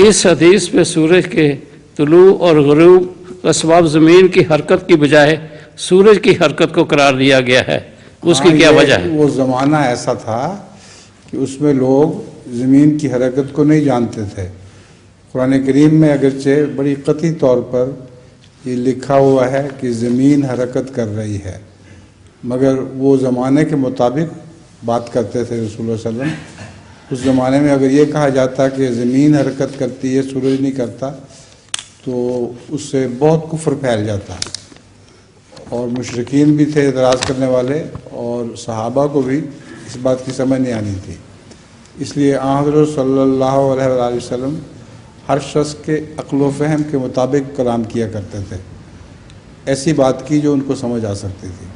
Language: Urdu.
اس حدیث میں سورج کے طلوع اور غروب کا سبب زمین کی حرکت کی بجائے سورج کی حرکت کو قرار دیا گیا ہے، اس کی کیا وجہ ہے؟ وہ زمانہ ایسا تھا کہ اس میں لوگ زمین کی حرکت کو نہیں جانتے تھے۔ قرآن کریم میں اگرچہ بڑی قطعی طور پر یہ لکھا ہوا ہے کہ زمین حرکت کر رہی ہے، مگر وہ زمانے کے مطابق بات کرتے تھے رسول اللہ صلی اللہ علیہ وسلم۔ اس زمانے میں اگر یہ کہا جاتا کہ زمین حرکت کرتی ہے سورج نہیں کرتا تو اس سے بہت کفر پھیل جاتا، اور مشرکین بھی تھے اعتراض کرنے والے، اور صحابہ کو بھی اس بات کی سمجھ نہیں آنی تھی۔ اس لیے آن حضرت صلی اللہ علیہ وآلہ وسلم ہر شخص کے عقل و فہم کے مطابق کلام کیا کرتے تھے، ایسی بات کی جو ان کو سمجھ آ سکتی تھی۔